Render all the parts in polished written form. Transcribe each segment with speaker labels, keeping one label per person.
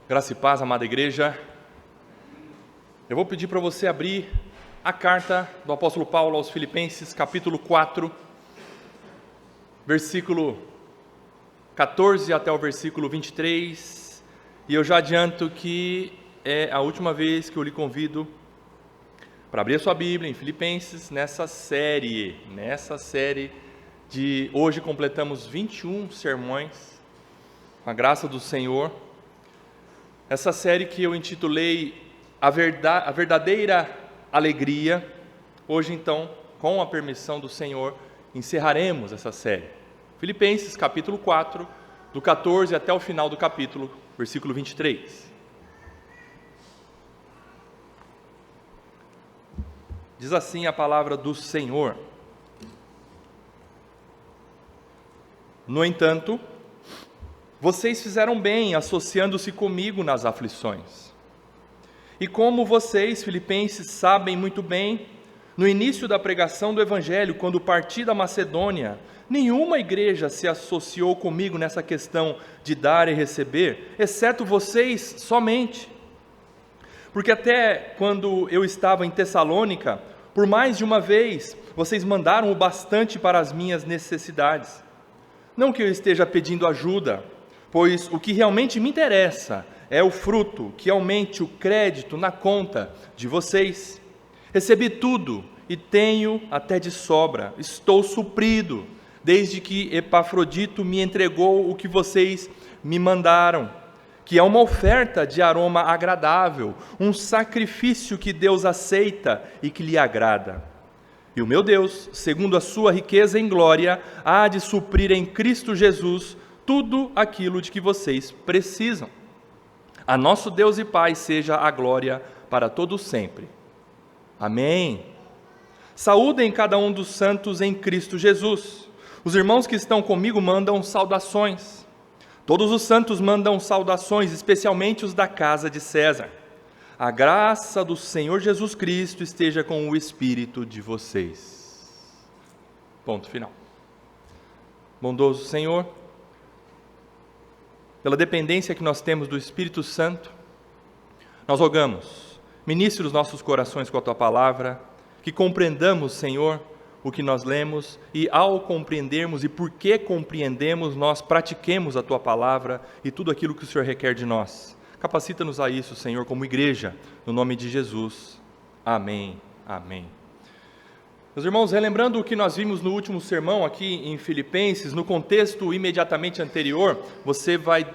Speaker 1: Graça e paz, amada igreja. Eu vou pedir para você abrir a carta do apóstolo Paulo aos Filipenses, capítulo 4, versículo 14 até o versículo 23. E eu já adianto que é a última vez que eu lhe convido para abrir a sua Bíblia em Filipenses, nessa série de hoje completamos 21 sermões, com a graça do Senhor. Essa série que eu intitulei a verdadeira alegria. Hoje então, com a permissão do Senhor, encerraremos essa série. Filipenses capítulo 4, do 14 até o final do capítulo, versículo 23. Diz assim a palavra do Senhor: No entanto, vocês fizeram bem associando-se comigo nas aflições. E como vocês, filipenses, sabem muito bem, no início da pregação do Evangelho, quando parti da Macedônia, nenhuma igreja se associou comigo nessa questão de dar e receber, exceto vocês somente. Porque até quando eu estava em Tessalônica, por mais de uma vez, vocês mandaram o bastante para as minhas necessidades. Não que eu esteja pedindo ajuda, pois o que realmente me interessa é o fruto que aumente o crédito na conta de vocês. Recebi tudo e tenho até de sobra, estou suprido, desde que Epafrodito me entregou o que vocês me mandaram, que é uma oferta de aroma agradável, um sacrifício que Deus aceita e que lhe agrada. E o meu Deus, segundo a sua riqueza em glória, há de suprir em Cristo Jesus tudo aquilo de que vocês precisam. A nosso Deus e Pai seja a glória para todos sempre. Amém. Saúdem cada um dos santos em Cristo Jesus. Os irmãos que estão comigo mandam saudações. Todos os santos mandam saudações, especialmente os da casa de César. A graça do Senhor Jesus Cristo esteja com o espírito de vocês. Ponto final. Bondoso Senhor, pela dependência que nós temos do Espírito Santo, nós rogamos, ministre os nossos corações com a Tua palavra, que compreendamos, Senhor, o que nós lemos, e ao compreendermos e porque compreendemos, nós pratiquemos a Tua palavra e tudo aquilo que o Senhor requer de nós. Capacita-nos a isso, Senhor, como igreja, no nome de Jesus. Amém. Amém. Meus irmãos, relembrando o que nós vimos no último sermão aqui em Filipenses, no contexto imediatamente anterior, você vai,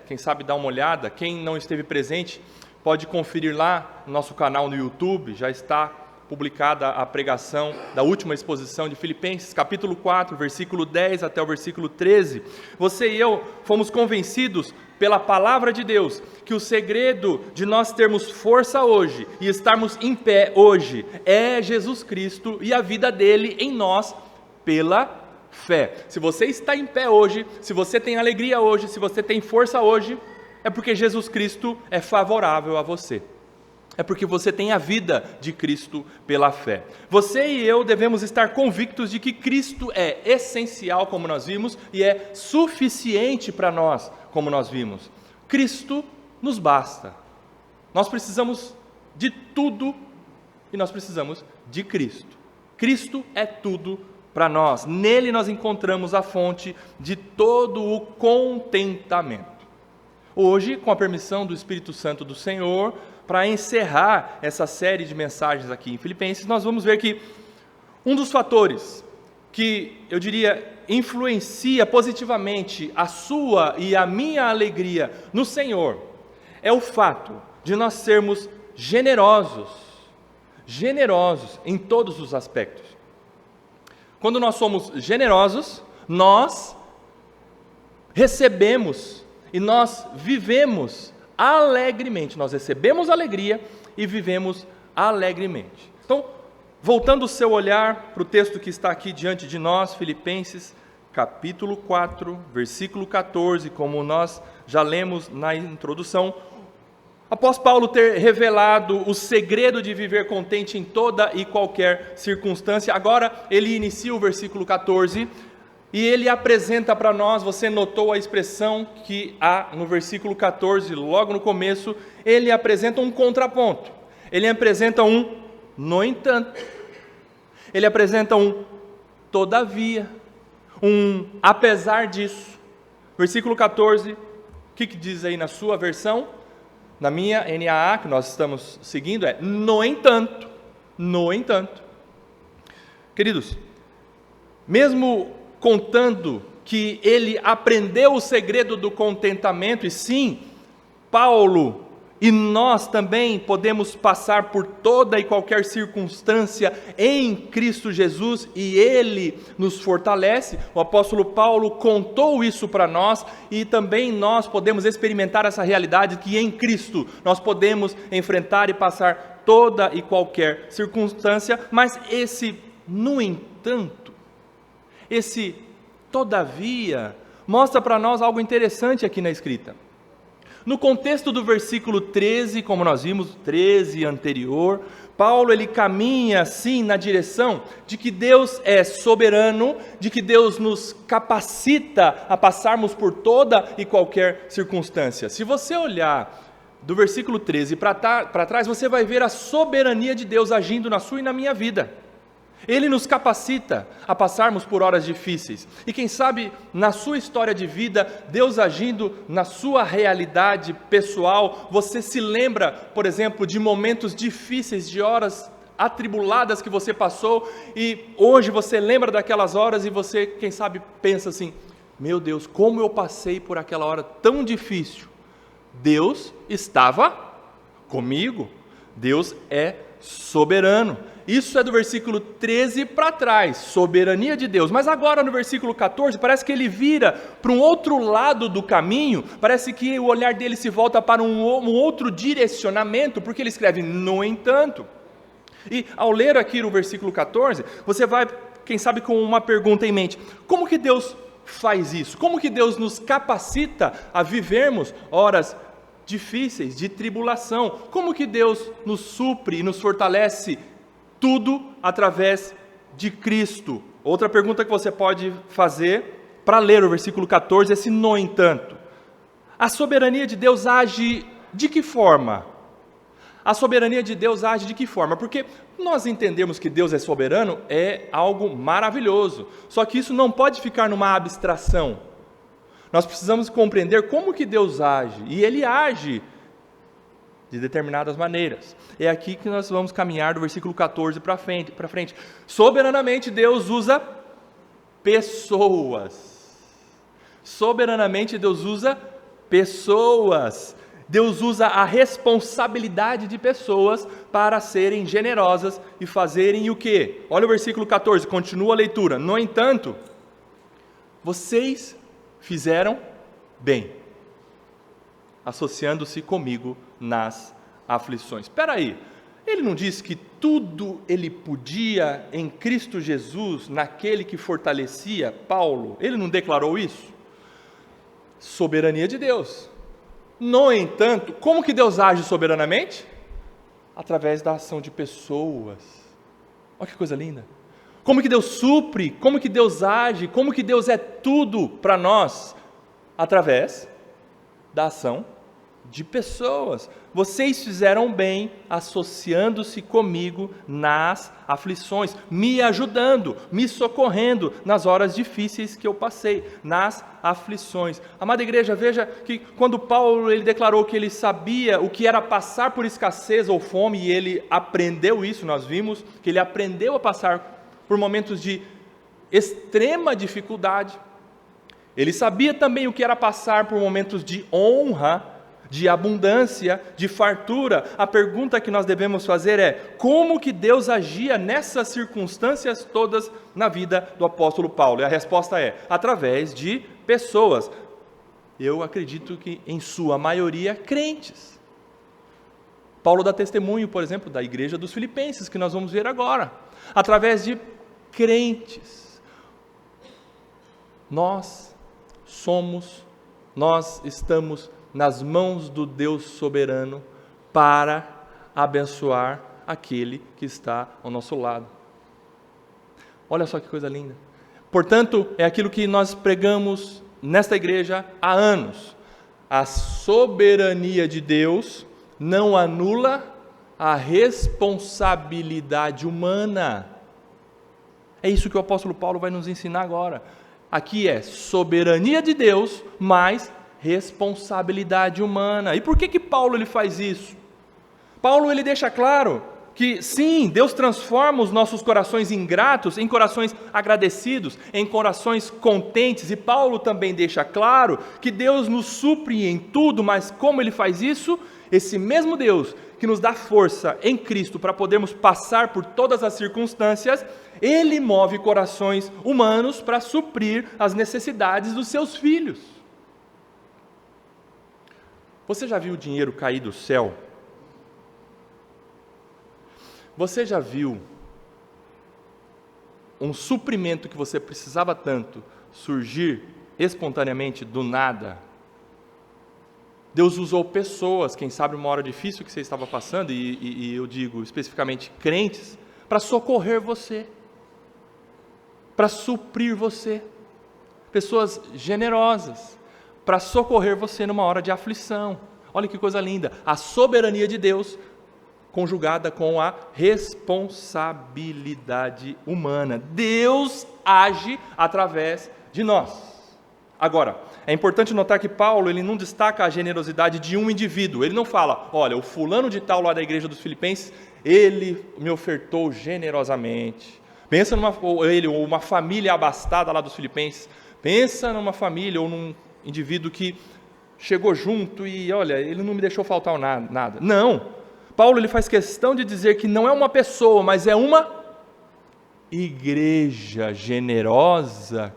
Speaker 1: quem sabe dar uma olhada, quem não esteve presente, pode conferir lá no nosso canal no YouTube, já está publicada a pregação da última exposição de Filipenses, capítulo 4, versículo 10 até o versículo 13. Você e eu fomos convencidos pela palavra de Deus, que o segredo de nós termos força hoje e estarmos em pé hoje é Jesus Cristo e a vida dele em nós pela fé. Se você está em pé hoje, se você tem alegria hoje, se você tem força hoje, é porque Jesus Cristo é favorável a você. É porque você tem a vida de Cristo pela fé. Você e eu devemos estar convictos de que Cristo é essencial, como nós vimos, e é suficiente para nós, como nós vimos. Cristo nos basta. Nós precisamos de tudo e nós precisamos de Cristo. Cristo é tudo para nós. Nele nós encontramos a fonte de todo o contentamento. Hoje, com a permissão do Espírito Santo do Senhor, para encerrar essa série de mensagens aqui em Filipenses, nós vamos ver que um dos fatores que, eu diria, influencia positivamente a sua e a minha alegria no Senhor, é o fato de nós sermos generosos em todos os aspectos. Quando nós somos generosos, nós recebemos e nós vivemos alegremente, nós recebemos alegria e vivemos alegremente. Então, voltando o seu olhar para o texto que está aqui diante de nós, Filipenses, capítulo 4, versículo 14, como nós já lemos na introdução, após Paulo ter revelado o segredo de viver contente em toda e qualquer circunstância, agora ele inicia o versículo 14, E ele apresenta para nós, você notou a expressão que há no versículo 14, logo no começo, ele apresenta um contraponto. Ele apresenta um no entanto. Ele apresenta um todavia, um apesar disso. Versículo 14, o que diz aí na sua versão? Na minha NAA, que nós estamos seguindo, é no entanto. No entanto. Queridos, mesmo contando que ele aprendeu o segredo do contentamento, e sim, Paulo e nós também podemos passar por toda e qualquer circunstância em Cristo Jesus, e Ele nos fortalece. O apóstolo Paulo contou isso para nós, e também nós podemos experimentar essa realidade que em Cristo nós podemos enfrentar e passar toda e qualquer circunstância, mas esse, no entanto, esse todavia mostra para nós algo interessante aqui na escrita. No contexto do versículo 13, como nós vimos, 13 anterior, Paulo ele caminha assim na direção de que Deus é soberano, de que Deus nos capacita a passarmos por toda e qualquer circunstância. Se você olhar do versículo 13 para trás, você vai ver a soberania de Deus agindo na sua e na minha vida. Ele nos capacita a passarmos por horas difíceis. E quem sabe, na sua história de vida, Deus agindo na sua realidade pessoal, você se lembra, por exemplo, de momentos difíceis, de horas atribuladas que você passou, e hoje você lembra daquelas horas e você, quem sabe, pensa assim: meu Deus, como eu passei por aquela hora tão difícil. Deus estava comigo. Deus é soberano. Isso é do versículo 13 para trás, soberania de Deus. Mas agora no versículo 14, parece que ele vira para um outro lado do caminho, parece que o olhar dele se volta para um outro direcionamento, porque ele escreve no entanto. E ao ler aqui no versículo 14, você vai, quem sabe, com uma pergunta em mente: como que Deus faz isso? Como que Deus nos capacita a vivermos horas difíceis, de tribulação? Como que Deus nos supre e nos fortalece? Tudo através de Cristo. Outra pergunta que você pode fazer para ler o versículo 14 é esse no entanto. A soberania de Deus age de que forma? A soberania de Deus age de que forma? Porque nós entendemos que Deus é soberano, é algo maravilhoso. Só que isso não pode ficar numa abstração. Nós precisamos compreender como que Deus age, e Ele age de determinadas maneiras. É aqui que nós vamos caminhar do versículo 14 para frente. Soberanamente Deus usa pessoas. Soberanamente Deus usa pessoas. Deus usa a responsabilidade de pessoas para serem generosas e fazerem o quê? Olha o versículo 14, continua a leitura. No entanto, vocês fizeram bem, associando-se comigo nas aflições. Espera aí, ele não disse que tudo ele podia em Cristo Jesus, naquele que fortalecia Paulo? Ele não declarou isso? Soberania de Deus. No entanto, como que Deus age soberanamente? Através da ação de pessoas. Olha que coisa linda. Como que Deus supre, como que Deus age, como que Deus é tudo para nós? Através da ação de pessoas. Vocês fizeram bem associando-se comigo nas aflições, me ajudando, me socorrendo nas horas difíceis que eu passei, nas aflições. Amada igreja, veja que quando Paulo ele declarou que ele sabia o que era passar por escassez ou fome, e ele aprendeu isso, nós vimos que ele aprendeu a passar por momentos de extrema dificuldade. Ele sabia também o que era passar por momentos de honra, de abundância, de fartura. A pergunta que nós devemos fazer é: como que Deus agia nessas circunstâncias todas na vida do apóstolo Paulo? E a resposta é: através de pessoas. Eu acredito que em sua maioria crentes. Paulo dá testemunho, por exemplo, da igreja dos Filipenses, que nós vamos ver agora. Através de crentes. Nós estamos nas mãos do Deus soberano para abençoar aquele que está ao nosso lado. Olha só que coisa linda. Portanto, é aquilo que nós pregamos nesta igreja há anos. A soberania de Deus não anula a responsabilidade humana. É isso que o apóstolo Paulo vai nos ensinar agora. Aqui é soberania de Deus, mais responsabilidade humana. E por que Paulo ele faz isso? Paulo ele deixa claro que sim, Deus transforma os nossos corações ingratos em corações agradecidos, em corações contentes. E Paulo também deixa claro que Deus nos supre em tudo, mas como ele faz isso? Esse mesmo Deus que nos dá força em Cristo para podermos passar por todas as circunstâncias, Ele move corações humanos para suprir as necessidades dos seus filhos. Você já viu o dinheiro cair do céu? Você já viu um suprimento que você precisava tanto surgir espontaneamente do nada? Deus usou pessoas, quem sabe uma hora difícil que você estava passando, e eu digo especificamente crentes, para socorrer você, para suprir você. Pessoas generosas, para socorrer você numa hora de aflição. Olha que coisa linda, a soberania de Deus conjugada com a responsabilidade humana. Deus age através de nós. Agora, é importante notar que Paulo ele não destaca a generosidade de um indivíduo. Ele não fala, olha, o fulano de tal lá da igreja dos Filipenses, ele me ofertou generosamente. Pensa ou uma família abastada lá dos Filipenses. Pensa numa família ou num indivíduo que chegou junto e, olha, ele não me deixou faltar nada. Não. Paulo ele faz questão de dizer que não é uma pessoa, mas é uma igreja generosa.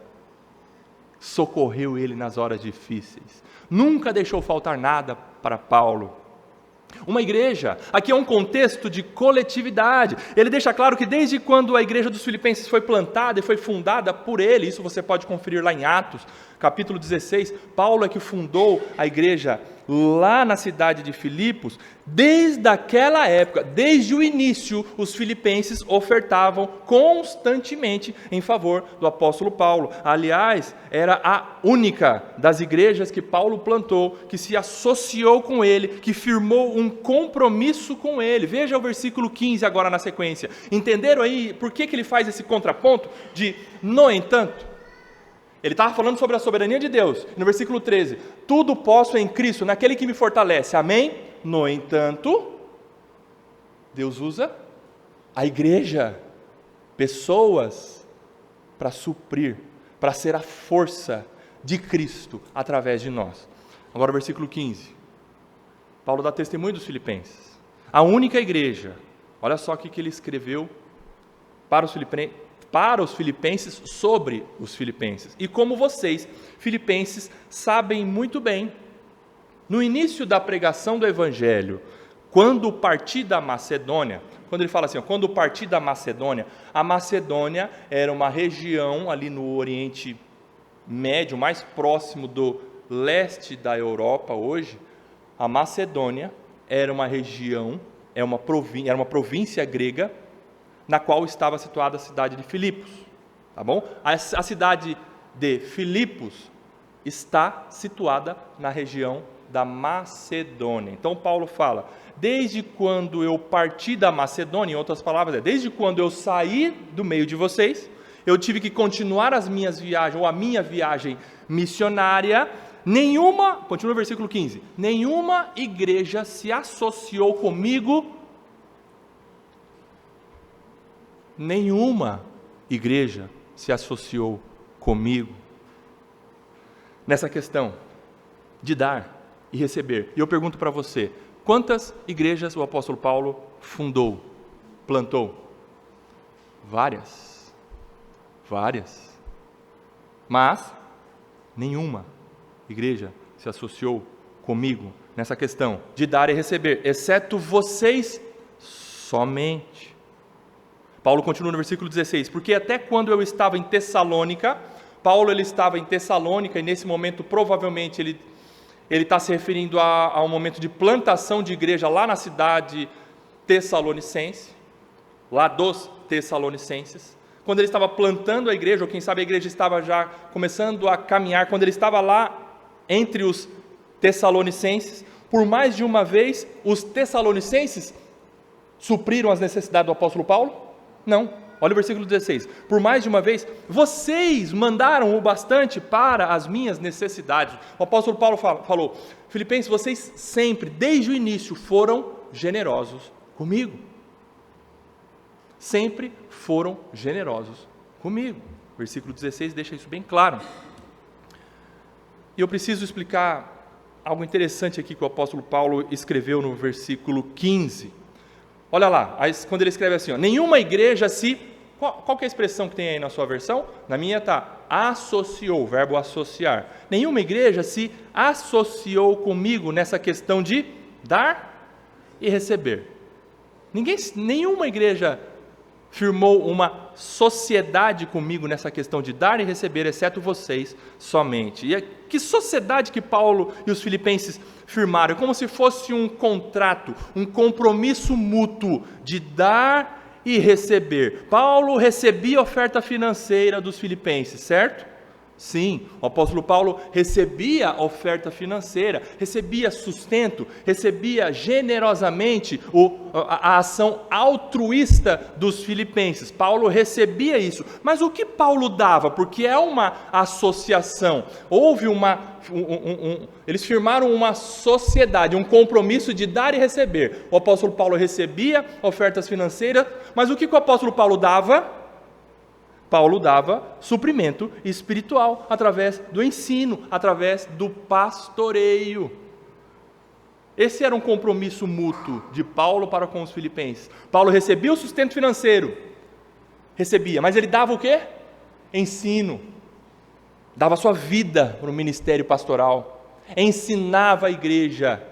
Speaker 1: Socorreu ele nas horas difíceis, nunca deixou faltar nada para Paulo. Uma igreja, aqui é um contexto de coletividade. Ele deixa claro que desde quando a igreja dos Filipenses foi plantada e foi fundada por ele, isso você pode conferir lá em Atos, capítulo 16, Paulo é que fundou a igreja lá na cidade de Filipos. Desde aquela época, desde o início, os filipenses ofertavam constantemente em favor do apóstolo Paulo. Aliás, era a única das igrejas que Paulo plantou, que se associou com ele, que firmou um compromisso com ele. Veja o versículo 15 agora na sequência. Entenderam aí por que ele faz esse contraponto de no entanto? Ele estava falando sobre a soberania de Deus. No versículo 13, tudo posso em Cristo, naquele que me fortalece. Amém? No entanto, Deus usa a igreja, pessoas, para suprir, para ser a força de Cristo através de nós. Agora o versículo 15. Paulo dá testemunho dos Filipenses. A única igreja, olha só o que ele escreveu para os filipenses sobre os filipenses. E como vocês, filipenses, sabem muito bem, no início da pregação do Evangelho, quando parti da Macedônia, quando ele fala assim, quando parti da Macedônia, a Macedônia era uma região ali no Oriente Médio, mais próximo do leste da Europa hoje. A Macedônia era uma região, era uma província grega, na qual estava situada a cidade de Filipos, tá bom? A cidade de Filipos está situada na região da Macedônia. Então Paulo fala, desde quando eu parti da Macedônia, em outras palavras, desde quando eu saí do meio de vocês, eu tive que continuar as minhas viagens, ou a minha viagem missionária, continua o versículo 15, nenhuma igreja se associou comigo. Nenhuma igreja se associou comigo nessa questão de dar e receber. E eu pergunto para você, quantas igrejas o apóstolo Paulo fundou, plantou? Várias. Mas nenhuma igreja se associou comigo nessa questão de dar e receber, exceto vocês somente. Paulo continua no versículo 16, porque até quando eu estava em Tessalônica, Paulo ele estava em Tessalônica, e nesse momento provavelmente ele está se referindo a um momento de plantação de igreja lá na cidade tessalonicense, lá dos Tessalonicenses, quando ele estava plantando a igreja, ou quem sabe a igreja estava já começando a caminhar, quando ele estava lá entre os tessalonicenses, por mais de uma vez, os tessalonicenses supriram as necessidades do apóstolo Paulo? Não. Olha o versículo 16. Por mais de uma vez, vocês mandaram o bastante para as minhas necessidades. O apóstolo Paulo falou, Filipenses, vocês sempre, desde o início, foram generosos comigo. Sempre foram generosos comigo. Versículo 16 deixa isso bem claro. E eu preciso explicar algo interessante aqui que o apóstolo Paulo escreveu no versículo 15. Olha lá, quando ele escreve assim, nenhuma igreja se... Qual que é a expressão que tem aí na sua versão? Na minha está, associou, o verbo associar. Nenhuma igreja se associou comigo nessa questão de dar e receber. Nenhuma igreja firmou uma sociedade comigo nessa questão de dar e receber, exceto vocês somente. E que sociedade que Paulo e os filipenses firmaram? Como se fosse um contrato, um compromisso mútuo de dar e receber. Paulo recebia oferta financeira dos filipenses, certo? Sim, o apóstolo Paulo recebia oferta financeira, recebia sustento, recebia generosamente a ação altruísta dos filipenses. Paulo recebia isso, mas o que Paulo dava? Porque é uma associação, houve eles firmaram uma sociedade, um compromisso de dar e receber. O apóstolo Paulo recebia ofertas financeiras, mas o que o apóstolo Paulo dava? Paulo dava suprimento espiritual através do ensino, através do pastoreio. Esse era um compromisso mútuo de Paulo para com os filipenses. Paulo recebia o sustento financeiro, mas ele dava o quê? Ensino. Dava sua vida para o ministério pastoral, ensinava a igreja.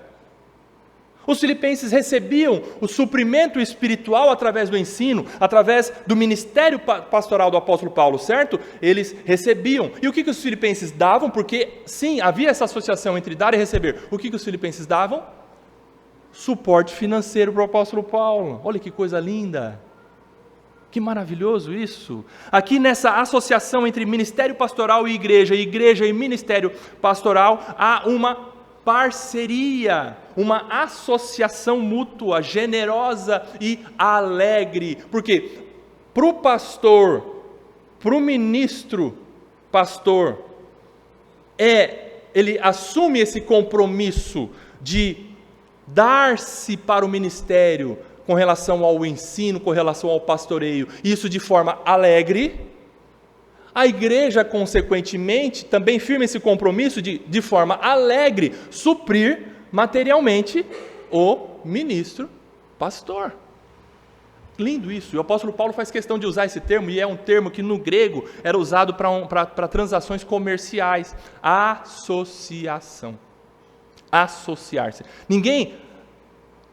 Speaker 1: Os filipenses recebiam o suprimento espiritual através do ensino, através do ministério pastoral do apóstolo Paulo, certo? Eles recebiam. E o que os filipenses davam? Porque, sim, havia essa associação entre dar e receber. O que os filipenses davam? Suporte financeiro para o apóstolo Paulo. Olha que coisa linda. Que maravilhoso isso. Aqui nessa associação entre ministério pastoral e igreja e ministério pastoral, há uma parceria, uma associação mútua, generosa e alegre. Porque para o pastor, para o ministro pastor, ele assume esse compromisso de dar-se para o ministério com relação ao ensino, com relação ao pastoreio, isso de forma alegre. A igreja, consequentemente, também firma esse compromisso de forma alegre, suprir materialmente o ministro pastor. Lindo isso. E o apóstolo Paulo faz questão de usar esse termo, e é um termo que no grego era usado para transações comerciais. Associação. Associar-se. Ninguém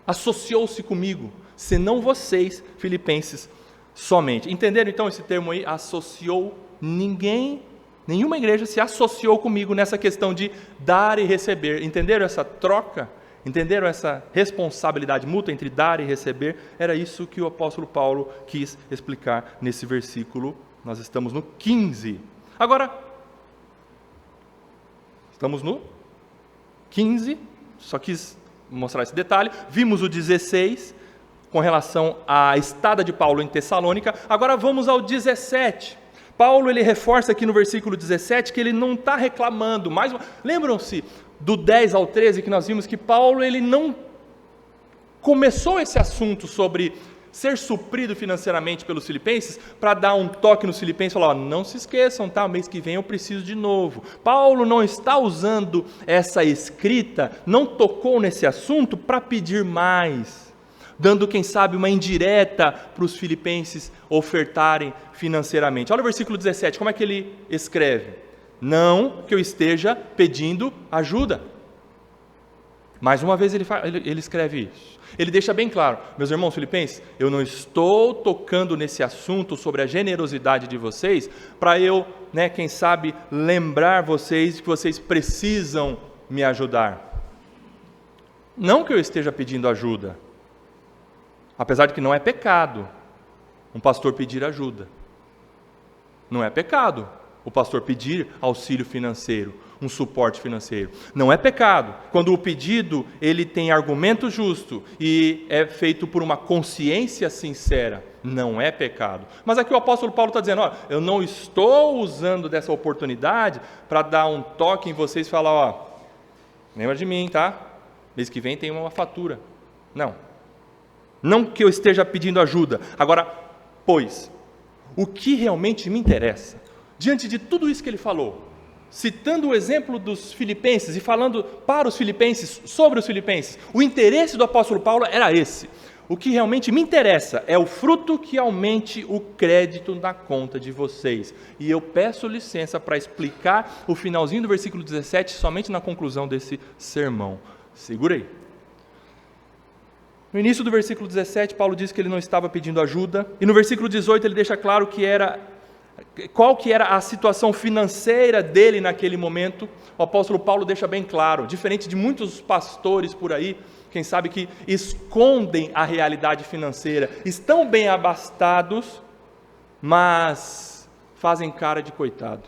Speaker 1: associou-se comigo, senão vocês, filipenses, somente. Entenderam então esse termo aí? Associou. Nenhuma igreja se associou comigo nessa questão de dar e receber. Entenderam essa troca? Entenderam essa responsabilidade mútua entre dar e receber? Era isso que o apóstolo Paulo quis explicar nesse versículo. Nós estamos no 15. Agora, estamos no 15, só quis mostrar esse detalhe. Vimos o 16 com relação à estada de Paulo em Tessalônica. Agora vamos ao 17. Paulo ele reforça aqui no versículo 17 que ele não está reclamando. Lembram-se do 10 ao 13 que nós vimos que Paulo ele não começou esse assunto sobre ser suprido financeiramente pelos filipenses para dar um toque nos filipenses e falar, não se esqueçam, tá? Mês que vem eu preciso de novo. Paulo não está usando essa escrita, não tocou nesse assunto para pedir mais, dando, quem sabe, uma indireta para os filipenses ofertarem financeiramente. Olha o versículo 17, como é que ele escreve? Não que eu esteja pedindo ajuda. Mais uma vez ele escreve isso. Ele deixa bem claro, meus irmãos filipenses, eu não estou tocando nesse assunto sobre a generosidade de vocês, para eu, quem sabe, lembrar vocês que vocês precisam me ajudar. Não que eu esteja pedindo ajuda, apesar de que não é pecado um pastor pedir ajuda. Não é pecado o pastor pedir auxílio financeiro, um suporte financeiro. Não é pecado quando o pedido ele tem argumento justo e é feito por uma consciência sincera. Não é pecado. Mas aqui o apóstolo Paulo está dizendo, eu não estou usando dessa oportunidade para dar um toque em vocês e falar, lembra de mim, tá? Mês que vem tem uma fatura. Não que eu esteja pedindo ajuda. Agora, pois, o que realmente me interessa, diante de tudo isso que ele falou, citando o exemplo dos filipenses e falando para os filipenses, sobre os filipenses, o interesse do apóstolo Paulo era esse. O que realmente me interessa é o fruto que aumente o crédito na conta de vocês. E eu peço licença para explicar o finalzinho do versículo 17, somente na conclusão desse sermão. Segura aí. No início do versículo 17, Paulo diz que ele não estava pedindo ajuda. E no versículo 18 ele deixa claro qual que era a situação financeira dele naquele momento. O apóstolo Paulo deixa bem claro, diferente de muitos pastores por aí, quem sabe que escondem a realidade financeira, estão bem abastados, mas fazem cara de coitado.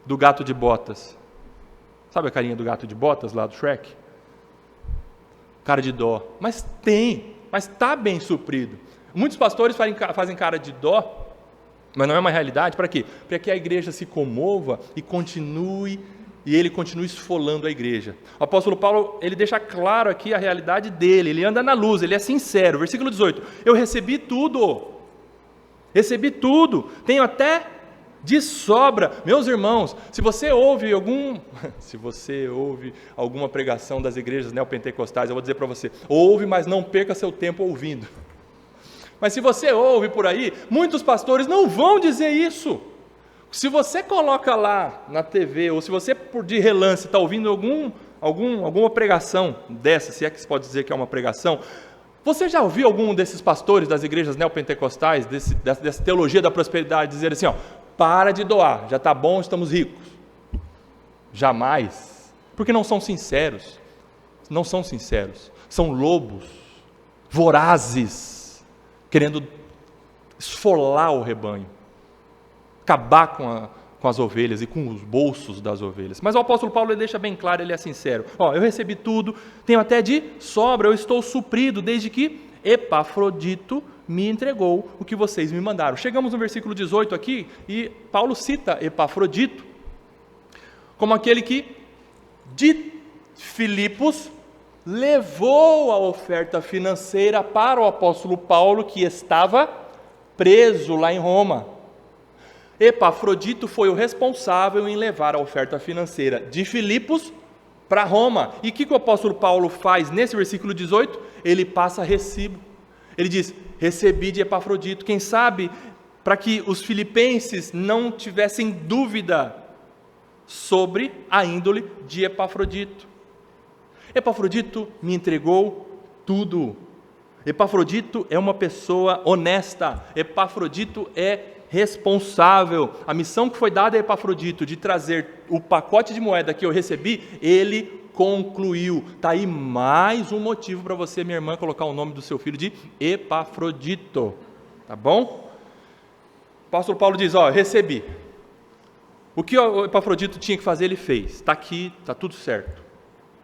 Speaker 1: Do gato de botas. Sabe a carinha do gato de botas lá do Shrek? Cara de dó. Mas está bem suprido. Muitos pastores fazem cara de dó, mas não é uma realidade. Para quê? Para que a igreja se comova e ele continue esfolando a igreja. O apóstolo Paulo, ele deixa claro aqui a realidade dele, ele anda na luz, ele é sincero. Versículo 18, eu recebi tudo, tenho até de sobra. Meus irmãos, se você ouve alguma pregação das igrejas neopentecostais, eu vou dizer para você, ouve, mas não perca seu tempo ouvindo. Mas se você ouve por aí, muitos pastores não vão dizer isso. Se você coloca lá na TV, ou se você por de relance está ouvindo alguma pregação dessa, se é que se pode dizer que é uma pregação, você já ouviu algum desses pastores das igrejas neopentecostais, dessa teologia da prosperidade, dizer assim, para de doar, já está bom, estamos ricos? Jamais, porque não são sinceros, são lobos, vorazes, querendo esfolar o rebanho, acabar com as ovelhas e com os bolsos das ovelhas. Mas o apóstolo Paulo ele deixa bem claro, ele é sincero. Eu recebi tudo, tenho até de sobra, eu estou suprido, desde que Epafrodito me entregou o que vocês me mandaram. Chegamos no versículo 18 aqui, e Paulo cita Epafrodito como aquele que, de Filipos, levou a oferta financeira para o apóstolo Paulo, que estava preso lá em Roma. Epafrodito foi o responsável em levar a oferta financeira de Filipos para Roma. E o que o apóstolo Paulo faz nesse versículo 18? Ele passa recibo. Ele diz, recebi de Epafrodito. Quem sabe, para que os filipenses não tivessem dúvida sobre a índole de Epafrodito. Epafrodito me entregou tudo. Epafrodito é uma pessoa honesta. Epafrodito é responsável. A missão que foi dada a Epafrodito de trazer o pacote de moeda que eu recebi, ele concluiu. Está aí mais um motivo para você, minha irmã, colocar o nome do seu filho de Epafrodito. Tá bom? O apóstolo Paulo diz, recebi. O que o Epafrodito tinha que fazer, ele fez. Está aqui, está tudo certo.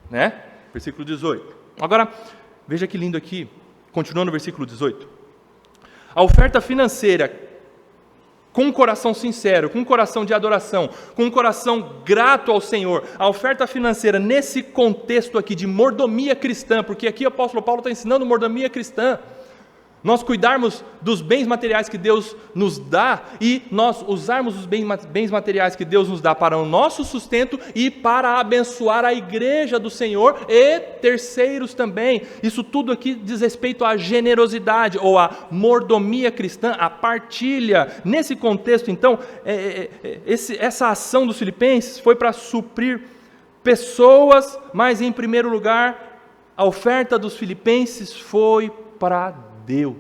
Speaker 1: Né? Versículo 18. Agora, veja que lindo aqui, continuando no versículo 18. A oferta financeira, com um coração sincero, com um coração de adoração, com um coração grato ao Senhor, a oferta financeira nesse contexto aqui de mordomia cristã, porque aqui o apóstolo Paulo está ensinando mordomia cristã, nós cuidarmos dos bens materiais que Deus nos dá e nós usarmos os bens materiais que Deus nos dá para o nosso sustento e para abençoar a igreja do Senhor e terceiros também. Isso tudo aqui diz respeito à generosidade ou à mordomia cristã, à partilha. Nesse contexto, então, essa ação dos filipenses foi para suprir pessoas, mas em primeiro lugar, a oferta dos filipenses foi para Deus,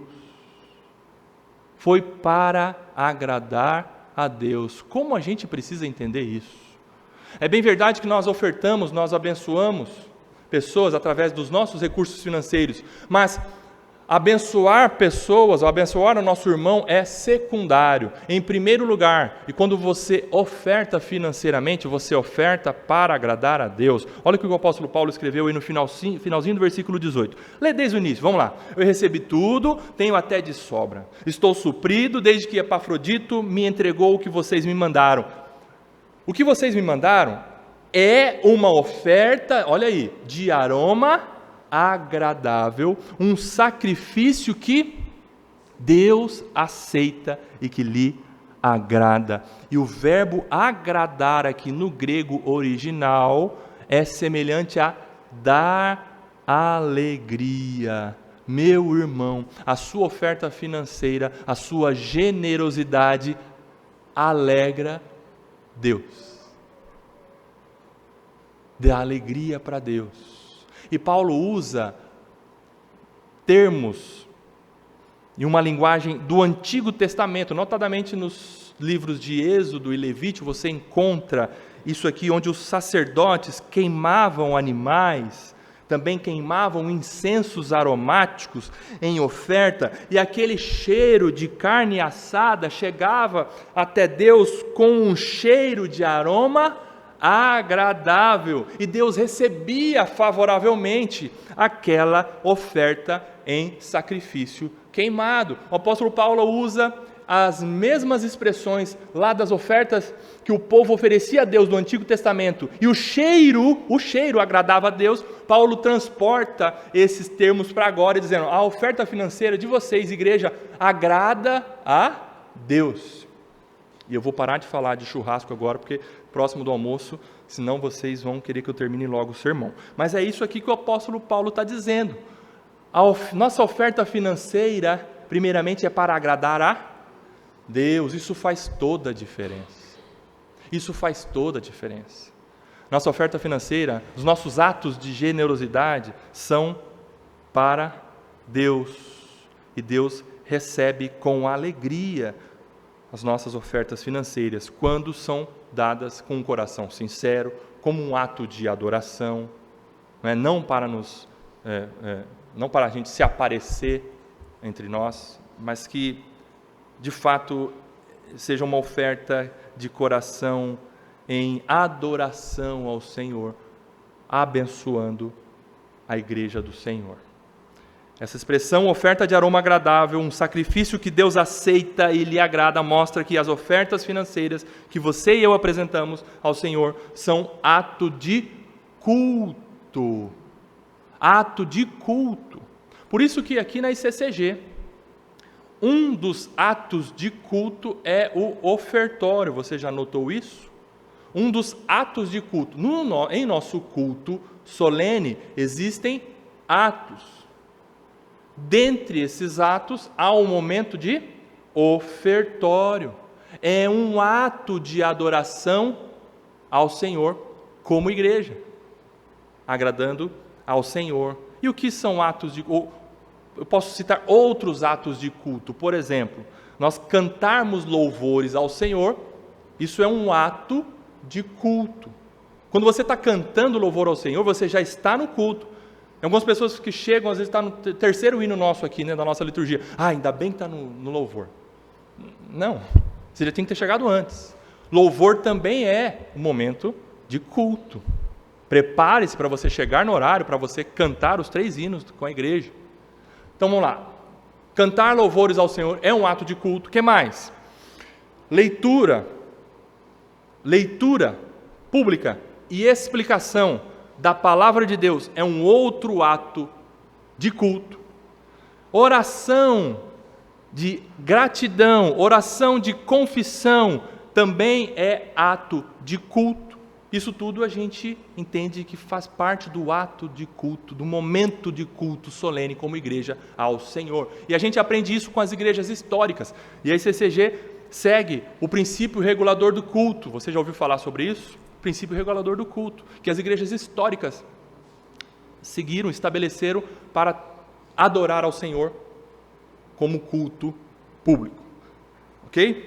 Speaker 1: foi para agradar a Deus. Como a gente precisa entender isso? É bem verdade que nós ofertamos, nós abençoamos pessoas através dos nossos recursos financeiros, mas abençoar pessoas, ou abençoar o nosso irmão é secundário, em primeiro lugar. E quando você oferta financeiramente, você oferta para agradar a Deus. Olha o que o apóstolo Paulo escreveu aí no finalzinho do versículo 18. Lê desde o início, vamos lá. Eu recebi tudo, tenho até de sobra. Estou suprido desde que Epafrodito me entregou o que vocês me mandaram. O que vocês me mandaram é uma oferta, olha aí, de aroma agradável, um sacrifício que Deus aceita e que lhe agrada. E o verbo agradar aqui no grego original é semelhante a dar alegria. Meu irmão, a sua oferta financeira, a sua generosidade alegra Deus. Dá alegria para Deus. E Paulo usa termos em uma linguagem do Antigo Testamento, notadamente nos livros de Êxodo e Levítico, você encontra isso aqui, onde os sacerdotes queimavam animais, também queimavam incensos aromáticos em oferta, e aquele cheiro de carne assada chegava até Deus com um cheiro de aroma agradável, e Deus recebia favoravelmente aquela oferta em sacrifício queimado. O apóstolo Paulo usa as mesmas expressões lá das ofertas que o povo oferecia a Deus no Antigo Testamento, e o cheiro agradava a Deus. Paulo transporta esses termos para agora, dizendo: a oferta financeira de vocês, igreja, agrada a Deus. E eu vou parar de falar de churrasco agora, porque próximo do almoço, senão vocês vão querer que eu termine logo o sermão. Mas é isso aqui que o apóstolo Paulo está dizendo. Nossa oferta financeira, primeiramente, é para agradar a Deus. Isso faz toda a diferença. Isso faz toda a diferença. Nossa oferta financeira, os nossos atos de generosidade são para Deus. E Deus recebe com alegria as nossas ofertas financeiras, quando são dadas com um coração sincero, como um ato de adoração, não para a gente se aparecer entre nós, mas que, de fato, seja uma oferta de coração em adoração ao Senhor, abençoando a igreja do Senhor. Essa expressão, oferta de aroma agradável, um sacrifício que Deus aceita e lhe agrada, mostra que as ofertas financeiras que você e eu apresentamos ao Senhor são ato de culto. Ato de culto. Por isso que aqui na ICCG, um dos atos de culto é o ofertório. Você já notou isso? Um dos atos de culto. Em nosso culto solene existem atos. Dentre esses atos, há um momento de ofertório. É um ato de adoração ao Senhor como igreja, agradando ao Senhor. E o que são atos de culto? Eu posso citar outros atos de culto. Por exemplo, nós cantarmos louvores ao Senhor, isso é um ato de culto. Quando você está cantando louvor ao Senhor, você já está no culto. Tem algumas pessoas que chegam, às vezes está no terceiro hino nosso aqui, da nossa liturgia. Ainda bem que está no louvor. Não, você já tem que ter chegado antes. Louvor também é um momento de culto. Prepare-se para você chegar no horário, para você cantar os 3 hinos com a igreja. Então vamos lá. Cantar louvores ao Senhor é um ato de culto. O que mais? Leitura pública e explicação da palavra de Deus é um outro ato de culto. Oração de gratidão, oração de confissão também é ato de culto. Isso tudo a gente entende que faz parte do ato de culto, do momento de culto solene como igreja ao Senhor. E a gente aprende isso com as igrejas históricas. E a ICCG segue o princípio regulador do culto. Você já ouviu falar sobre isso? O princípio regulador do culto, que as igrejas históricas seguiram, estabeleceram para adorar ao Senhor como culto público. Ok?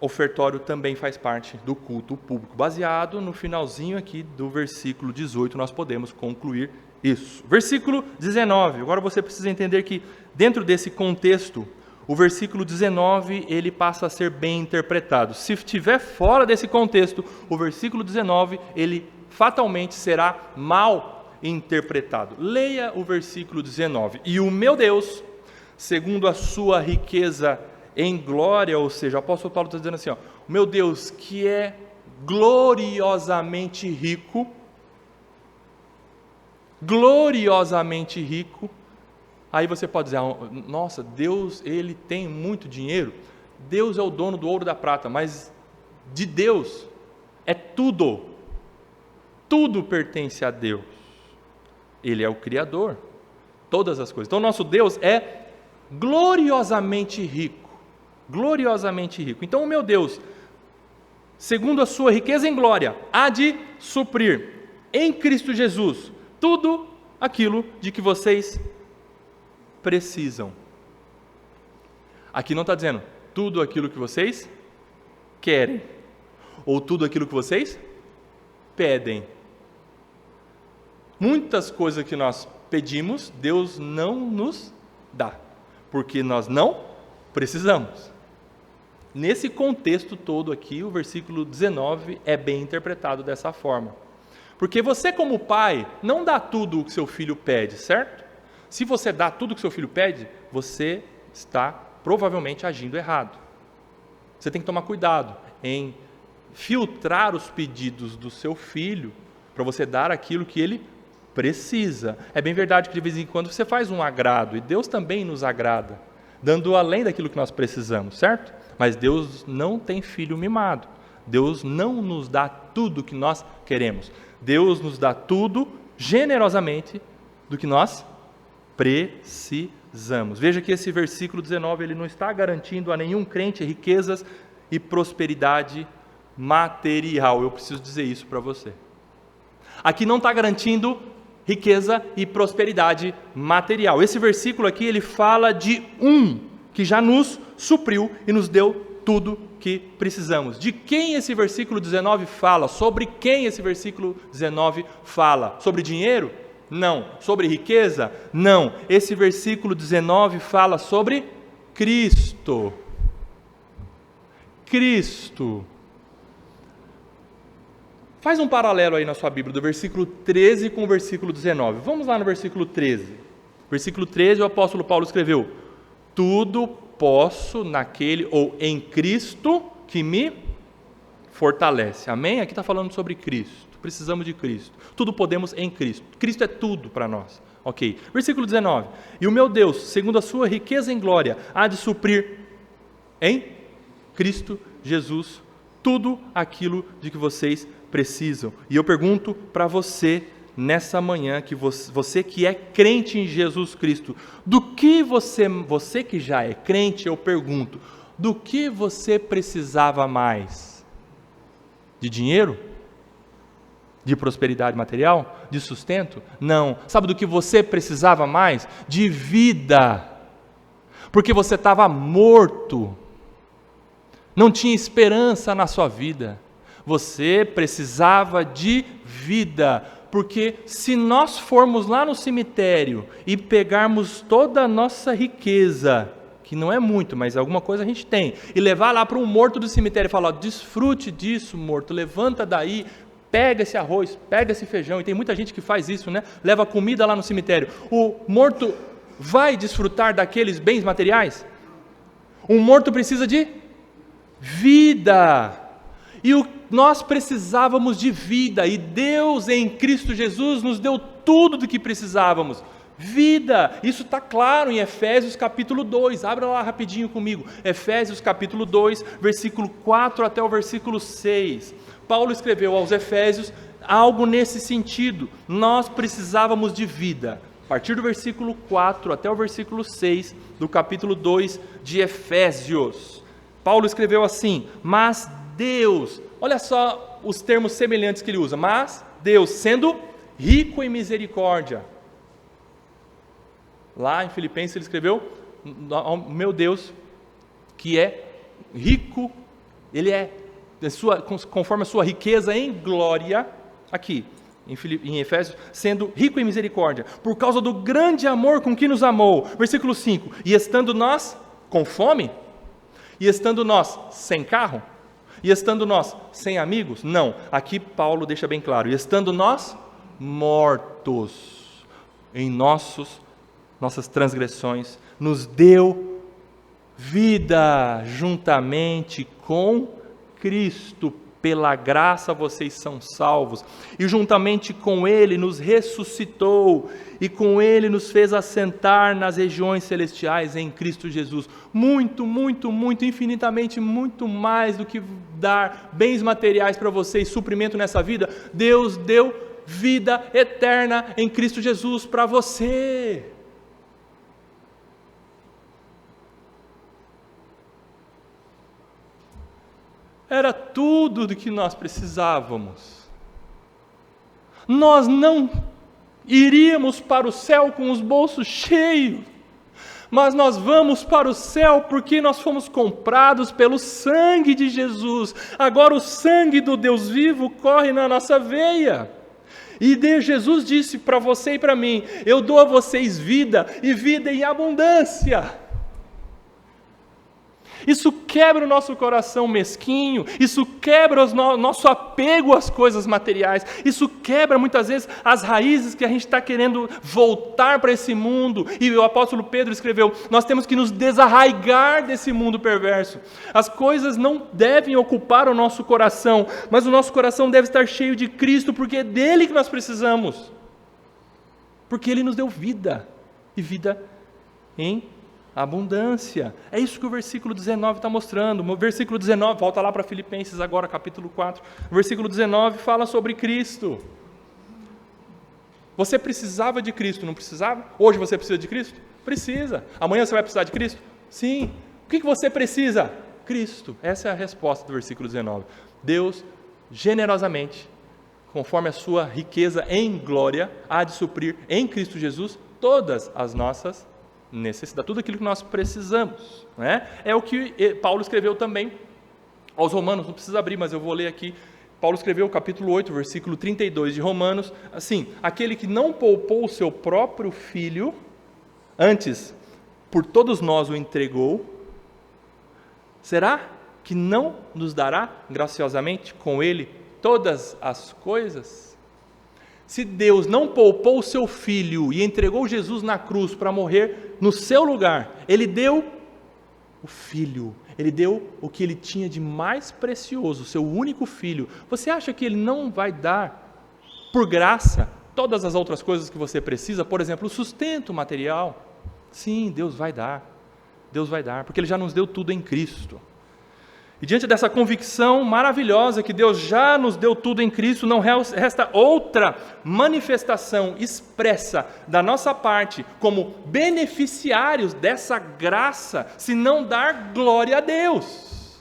Speaker 1: ofertório também faz parte do culto público. Baseado no finalzinho aqui do versículo 18, nós podemos concluir isso. Versículo 19. Agora você precisa entender que dentro desse contexto, o versículo 19, ele passa a ser bem interpretado. Se estiver fora desse contexto, o versículo 19, ele fatalmente será mal interpretado. Leia o versículo 19. E o meu Deus, segundo a sua riqueza em glória, ou seja, o apóstolo Paulo está dizendo assim, ó, o meu Deus que é gloriosamente rico, aí você pode dizer, nossa, Deus, ele tem muito dinheiro, Deus é o dono do ouro e da prata, mas de Deus é tudo pertence a Deus, Ele é o Criador, todas as coisas. Então nosso Deus é gloriosamente rico. Então o meu Deus, segundo a sua riqueza em glória, há de suprir em Cristo Jesus tudo aquilo de que vocês precisam. Aqui não está dizendo tudo aquilo que vocês querem, ou tudo aquilo que vocês pedem. Muitas coisas que nós pedimos, Deus não nos dá, porque nós não precisamos. Nesse contexto todo aqui, o versículo 19 é bem interpretado dessa forma. Porque você, como pai, não dá tudo o que seu filho pede, certo? Se você dá tudo o que seu filho pede, você está provavelmente agindo errado. Você tem que tomar cuidado em filtrar os pedidos do seu filho para você dar aquilo que ele precisa. É bem verdade que de vez em quando você faz um agrado, e Deus também nos agrada, dando além daquilo que nós precisamos, certo? Mas Deus não tem filho mimado. Deus não nos dá tudo que nós queremos. Deus nos dá tudo generosamente do que nós precisamos. Veja que esse versículo 19, ele não está garantindo a nenhum crente riquezas e prosperidade material. Eu preciso dizer isso para você. Aqui não está garantindo riqueza e prosperidade material. Esse versículo aqui, ele fala de um que já nos supriu e nos deu tudo que precisamos. De quem esse versículo 19 fala? Sobre quem esse versículo 19 fala? Sobre dinheiro? Não. Sobre riqueza? Não. Esse versículo 19 fala sobre Cristo. Cristo. Faz um paralelo aí na sua Bíblia, do versículo 13 com o versículo 19. Vamos lá no versículo 13. Versículo 13, o apóstolo Paulo escreveu: tudo posso naquele ou em Cristo que me fortalece. Amém? Aqui está falando sobre Cristo. Precisamos de Cristo. Tudo podemos em Cristo. Cristo é tudo para nós. Ok. Versículo 19. E o meu Deus, segundo a sua riqueza em glória, há de suprir em Cristo Jesus tudo aquilo de que vocês precisam. E eu pergunto para você nessa manhã, que você que é crente em Jesus Cristo, do que você que já é crente, eu pergunto, do que você precisava mais? De dinheiro? De prosperidade material? De sustento? Não. Sabe do que você precisava mais? De vida. Porque você estava morto. Não tinha esperança na sua vida. Você precisava de vida. Porque se nós formos lá no cemitério e pegarmos toda a nossa riqueza, que não é muito, mas alguma coisa a gente tem, e levar lá para um morto do cemitério e falar: desfrute disso, morto, levanta daí, pega esse arroz, pega esse feijão, e tem muita gente que faz isso, né? Leva comida lá no cemitério. O morto vai desfrutar daqueles bens materiais? Um morto precisa de vida. E nós precisávamos de vida, e Deus em Cristo Jesus nos deu tudo do que precisávamos. Vida, isso está claro em Efésios capítulo 2, abra lá rapidinho comigo, Efésios capítulo 2, versículo 4 até o versículo 6. Paulo escreveu aos Efésios algo nesse sentido, nós precisávamos de vida. A partir do versículo 4 até o versículo 6 do capítulo 2 de Efésios, Paulo escreveu assim: mas Deus, olha só os termos semelhantes que ele usa, mas Deus, sendo rico em misericórdia. Lá em Filipenses ele escreveu: meu Deus, que é rico Ele é, conforme a sua riqueza em glória, aqui, em Efésios, sendo rico em misericórdia, por causa do grande amor com que nos amou. Versículo 5, e estando nós com fome, e estando nós sem carro, e estando nós sem amigos? Não, aqui Paulo deixa bem claro, e estando nós mortos em nossas transgressões, nos deu vida juntamente com Cristo. Pela graça vocês são salvos, e juntamente com Ele nos ressuscitou, e com Ele nos fez assentar nas regiões celestiais em Cristo Jesus. Muito, muito, muito, infinitamente, muito mais do que dar bens materiais para vocês, suprimento nessa vida. Deus deu vida eterna em Cristo Jesus para você. Era tudo do que nós precisávamos. Nós não iríamos para o céu com os bolsos cheios, mas nós vamos para o céu porque nós fomos comprados pelo sangue de Jesus. Agora o sangue do Deus vivo corre na nossa veia. E Jesus disse para você e para mim: eu dou a vocês vida, e vida em abundância. Isso quebra o nosso coração mesquinho, isso quebra o nosso apego às coisas materiais, isso quebra muitas vezes as raízes que a gente está querendo voltar para esse mundo. E o apóstolo Pedro escreveu: nós temos que nos desarraigar desse mundo perverso. As coisas não devem ocupar o nosso coração, mas o nosso coração deve estar cheio de Cristo, porque é dele que nós precisamos, porque ele nos deu vida, e vida em abundância. É isso que o versículo 19 está mostrando. O versículo 19, volta lá para Filipenses agora, capítulo 4. O versículo 19 fala sobre Cristo. Você precisava de Cristo, não precisava? Hoje você precisa de Cristo? Precisa. Amanhã você vai precisar de Cristo? Sim. O que você precisa? Cristo. Essa é a resposta do versículo 19. Deus, generosamente, conforme a sua riqueza em glória, há de suprir em Cristo Jesus todas as nossas necessidade, tudo aquilo que nós precisamos, né? É o que Paulo escreveu também aos Romanos. Não precisa abrir, mas eu vou ler aqui. Paulo escreveu o capítulo 8, versículo 32 de Romanos, assim: aquele que não poupou o seu próprio filho, antes por todos nós o entregou, será que não nos dará graciosamente com ele todas as coisas? Se Deus não poupou o seu Filho e entregou Jesus na cruz para morrer no seu lugar, Ele deu o Filho, Ele deu o que Ele tinha de mais precioso, o seu único Filho. Você acha que Ele não vai dar, por graça, todas as outras coisas que você precisa? Por exemplo, o sustento material? Sim, Deus vai dar, porque Ele já nos deu tudo em Cristo. E diante dessa convicção maravilhosa que Deus já nos deu tudo em Cristo, não resta outra manifestação expressa da nossa parte como beneficiários dessa graça, senão dar glória a Deus.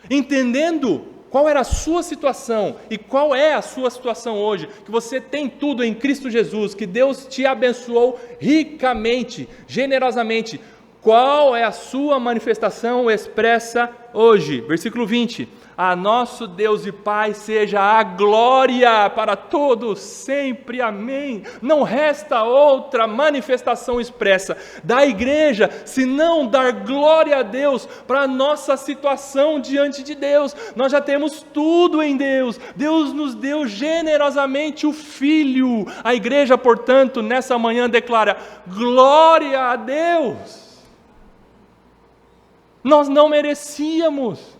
Speaker 1: Entendendo qual era a sua situação e qual é a sua situação hoje, que você tem tudo em Cristo Jesus, que Deus te abençoou ricamente, generosamente. Qual é a sua manifestação expressa hoje? Versículo 20: a nosso Deus e Pai seja a glória para todos sempre, amém. Não resta outra manifestação expressa da igreja, senão dar glória a Deus para a nossa situação diante de Deus. Nós já temos tudo em Deus, Deus nos deu generosamente o Filho. A igreja, portanto, nessa manhã declara: glória a Deus. Nós não merecíamos.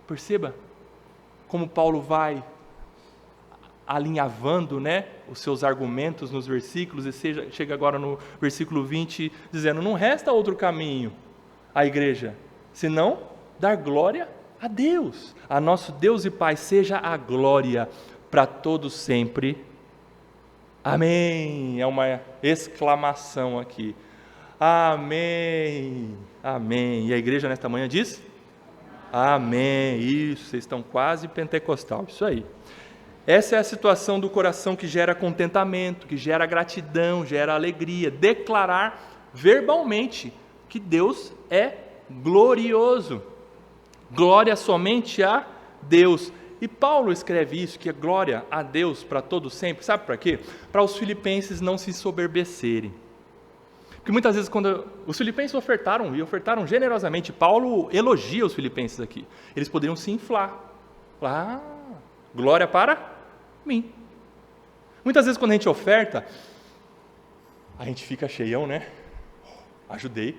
Speaker 1: Perceba como Paulo vai alinhavando, os seus argumentos nos versículos, e chega agora no versículo 20, dizendo: não resta outro caminho à igreja, senão dar glória a Deus. A nosso Deus e Pai seja a glória para todos sempre. Amém. É uma exclamação aqui. Amém, amém. E a igreja nesta manhã diz: amém. Isso, vocês estão quase pentecostal, isso aí. Essa é a situação do coração que gera contentamento, que gera gratidão, gera alegria. Declarar verbalmente que Deus é glorioso. Glória somente a Deus. E Paulo escreve isso, que é glória a Deus para todo sempre. Sabe para quê? Para os filipenses não se soberbecerem. Porque muitas vezes quando os filipenses ofertaram, e ofertaram generosamente, Paulo elogia os filipenses aqui. Eles poderiam se inflar. Glória para mim. Muitas vezes quando a gente oferta, a gente fica cheião, né? Ajudei.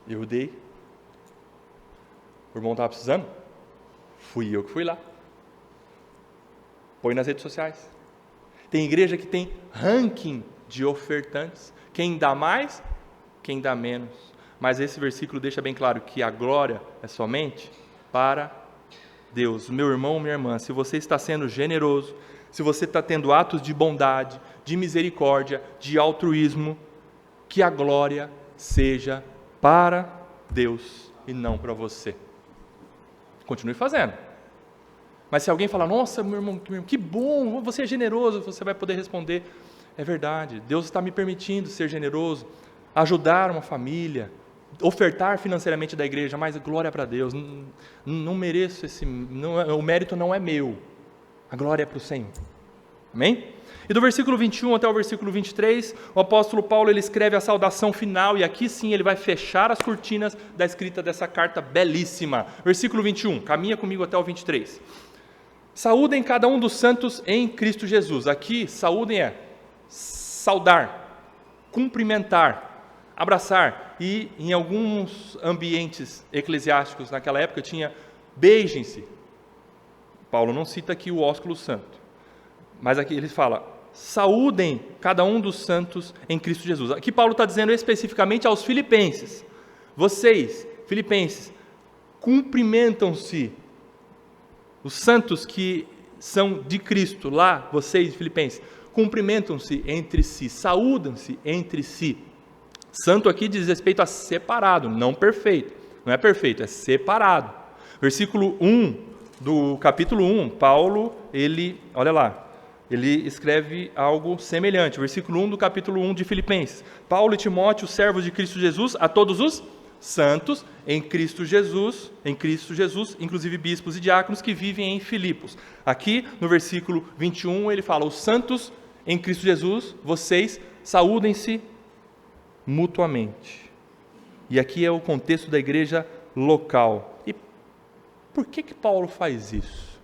Speaker 1: Eu dei. O irmão estava precisando? Fui eu que fui lá. Põe nas redes sociais. Tem igreja que tem ranking de ofertantes. Quem dá mais, quem dá menos. Mas esse versículo deixa bem claro que a glória é somente para Deus. Meu irmão, minha irmã, se você está sendo generoso, se você está tendo atos de bondade, de misericórdia, de altruísmo, que a glória seja para Deus e não para você. Continue fazendo. Mas se alguém falar, nossa, meu irmão, que bom, você é generoso, você vai poder responder, é verdade, Deus está me permitindo ser generoso, ajudar uma família, ofertar financeiramente da igreja, mas glória para Deus, não mereço o mérito não é meu, a glória é para o Senhor. Amém? E do versículo 21 até o versículo 23, o apóstolo Paulo ele escreve a saudação final, e aqui sim ele vai fechar as cortinas da escrita dessa carta belíssima. Versículo 21, caminha comigo até o 23. Saúdem cada um dos santos em Cristo Jesus. Aqui, saúdem é saudar, cumprimentar, abraçar, e em alguns ambientes eclesiásticos naquela época tinha beijem-se. Paulo não cita aqui o ósculo santo, mas aqui ele fala, saúdem cada um dos santos em Cristo Jesus. Aqui Paulo está dizendo especificamente aos filipenses, vocês, filipenses, cumprimentam-se, os santos que são de Cristo, lá, vocês, filipenses, cumprimentam-se entre si, saúdam-se entre si. Santo aqui diz respeito a separado, não perfeito, não é perfeito, é separado. Versículo 1 do capítulo 1, Paulo, olha lá, ele escreve algo semelhante. Versículo 1 do capítulo 1 de Filipenses. Paulo e Timóteo, servos de Cristo Jesus, a todos os santos em Cristo Jesus, inclusive bispos e diáconos que vivem em Filipos. Aqui no versículo 21 ele fala, os santos em Cristo Jesus, vocês saúdem-se mutuamente. E aqui é o contexto da igreja local. E por que Paulo faz isso?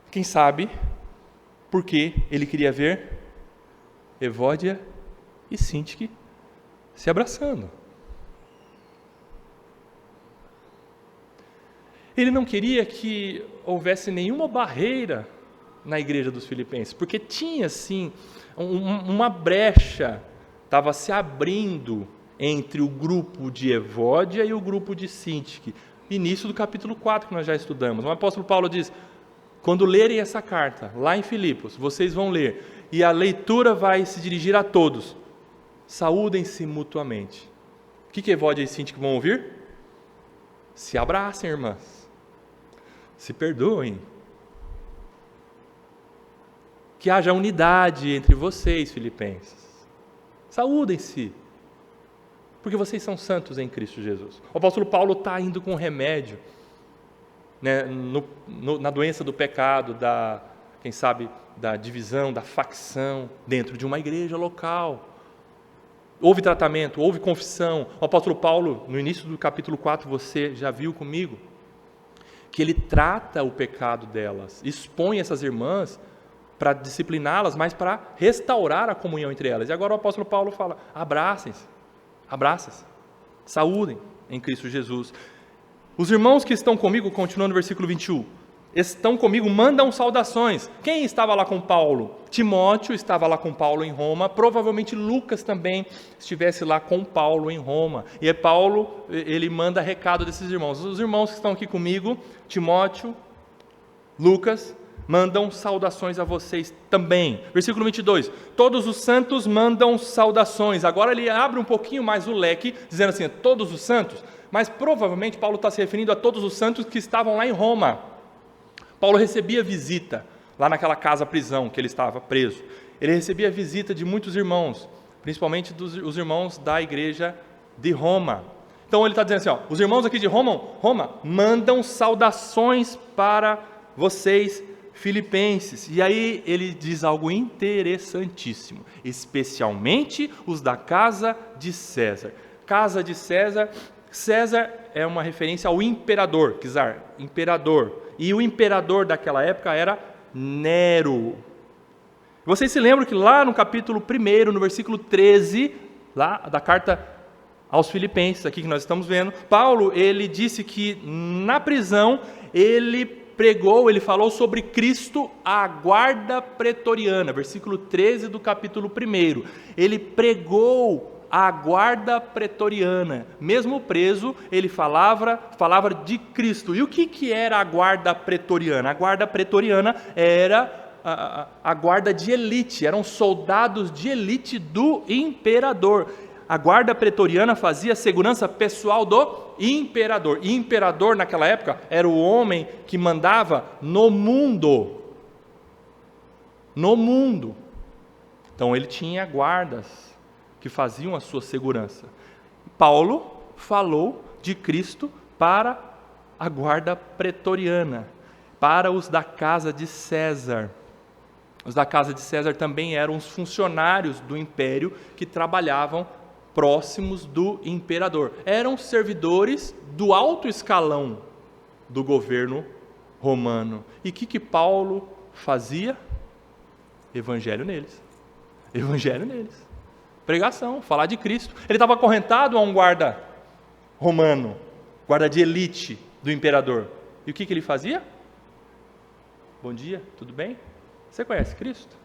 Speaker 1: Quem sabe porque ele queria ver Evódia e Sintique se abraçando. Ele não queria que houvesse nenhuma barreira na igreja dos filipenses, porque tinha sim uma brecha, estava se abrindo entre o grupo de Evódia e o grupo de Sintique. Início do capítulo 4 que nós já estudamos. O apóstolo Paulo diz, quando lerem essa carta, lá em Filipos, vocês vão ler, e a leitura vai se dirigir a todos, saúdem-se mutuamente. O que Evódia e Sintique vão ouvir? Se abracem, irmãs. Se perdoem. Que haja unidade entre vocês, filipenses. Saúdem-se. Porque vocês são santos em Cristo Jesus. O apóstolo Paulo está indo com remédio, né, na doença do pecado, quem sabe, da divisão, da facção, dentro de uma igreja local. Houve tratamento, houve confissão. O apóstolo Paulo, no início do capítulo 4, você já viu comigo, que ele trata o pecado delas, expõe essas irmãs para discipliná-las, mas para restaurar a comunhão entre elas. E agora o apóstolo Paulo fala, abracem-se, saúdem em Cristo Jesus. Os irmãos que estão comigo, continuando no versículo 21, estão comigo, mandam saudações. Quem estava lá com Paulo? Timóteo estava lá com Paulo em Roma, provavelmente Lucas também estivesse lá com Paulo em Roma. E é Paulo, ele manda recado desses irmãos. Os irmãos que estão aqui comigo, Timóteo, Lucas, mandam saudações a vocês também. Versículo 22, todos os santos mandam saudações. Agora ele abre um pouquinho mais o leque, dizendo assim, todos os santos, mas provavelmente Paulo está se referindo a todos os santos que estavam lá em Roma. Paulo recebia visita, lá naquela casa-prisão que ele estava preso. Ele recebia visita de muitos irmãos, principalmente os irmãos da igreja de Roma. Então ele está dizendo assim, ó, os irmãos aqui de Roma mandam saudações para vocês, filipenses. E aí ele diz algo interessantíssimo, especialmente os da casa de César. Casa de César, César é uma referência ao imperador, czar, imperador. E o imperador daquela época era Nero. Vocês se lembram que lá no capítulo 1, no versículo 13, lá da carta aos Filipenses, aqui que nós estamos vendo, Paulo, ele disse que na prisão ele pregou, ele falou sobre Cristo, a guarda pretoriana, versículo 13 do capítulo 1. Ele pregou a guarda pretoriana, mesmo preso, ele falava de Cristo. E o que era a guarda pretoriana? A guarda pretoriana era a guarda de elite, eram soldados de elite do imperador. A guarda pretoriana fazia segurança pessoal do imperador. E imperador naquela época era o homem que mandava no mundo. No mundo. Então ele tinha guardas que faziam a sua segurança. Paulo falou de Cristo para a guarda pretoriana, para os da casa de César. Os da casa de César também eram os funcionários do império que trabalhavam próximos do imperador. Eram servidores do alto escalão do governo romano. E o que Paulo fazia? Evangelho neles. Evangelho neles. Pregação, falar de Cristo. Ele estava acorrentado a um guarda romano, guarda de elite do imperador. E o que ele fazia? Bom dia, tudo bem? Você conhece Cristo?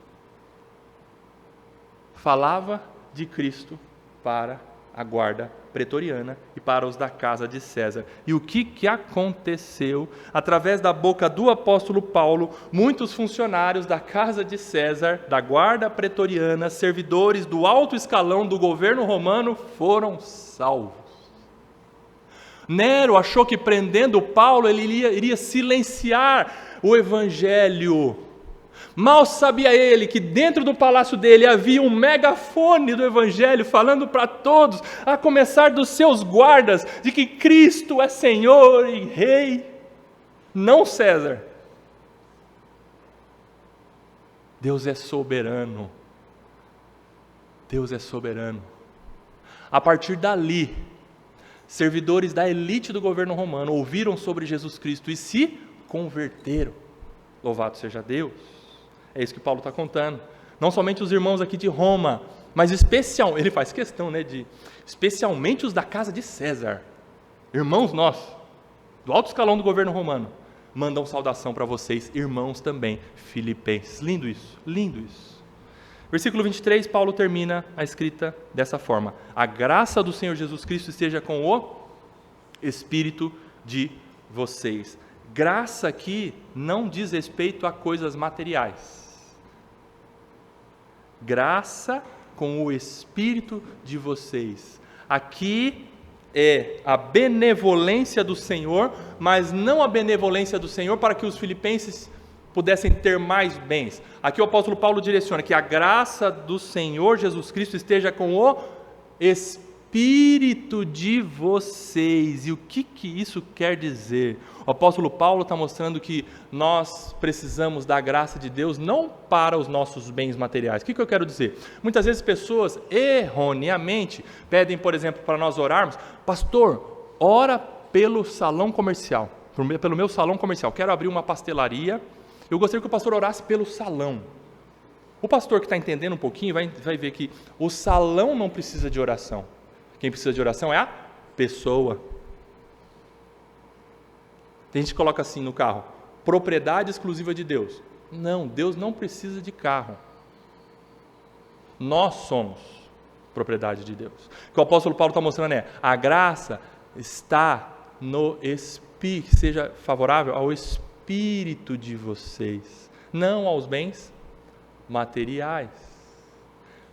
Speaker 1: Falava de Cristo para a guarda pretoriana e para os da casa de César. E o que aconteceu? Através da boca do apóstolo Paulo, muitos funcionários da casa de César, da guarda pretoriana, servidores do alto escalão do governo romano, foram salvos. Nero achou que prendendo Paulo ele iria silenciar o evangelho. Mal sabia ele que dentro do palácio dele havia um megafone do evangelho falando para todos, a começar dos seus guardas, de que Cristo é Senhor e Rei, não César. Deus é soberano. Deus é soberano. A partir dali, servidores da elite do governo romano ouviram sobre Jesus Cristo e se converteram. Louvado seja Deus. É isso que Paulo está contando. Não somente os irmãos aqui de Roma, mas ele faz questão, especialmente os da casa de César. Irmãos nossos, do alto escalão do governo romano, mandam saudação para vocês, irmãos também, filipenses. Lindo isso, lindo isso. Versículo 23, Paulo termina a escrita dessa forma: a graça do Senhor Jesus Cristo esteja com o Espírito de vocês. Graça aqui não diz respeito a coisas materiais. Graça com o Espírito de vocês. Aqui é a benevolência do Senhor, mas não a benevolência do Senhor para que os filipenses pudessem ter mais bens. Aqui o apóstolo Paulo direciona que a graça do Senhor Jesus Cristo esteja com o Espírito de vocês. E o que isso quer dizer? O apóstolo Paulo está mostrando que nós precisamos da graça de Deus não para os nossos bens materiais. O que eu quero dizer? Muitas vezes pessoas erroneamente pedem, por exemplo, para nós orarmos: pastor, ora pelo salão comercial, pelo meu salão comercial, quero abrir uma pastelaria, eu gostaria que o pastor orasse pelo salão. O pastor que está entendendo um pouquinho vai ver que o salão não precisa de oração. Quem precisa de oração é a pessoa. Tem gente que coloca assim no carro: propriedade exclusiva de Deus. Não, Deus não precisa de carro. Nós somos propriedade de Deus. O que o apóstolo Paulo está mostrando é: a graça está no Espírito, seja favorável ao Espírito de vocês, não aos bens materiais.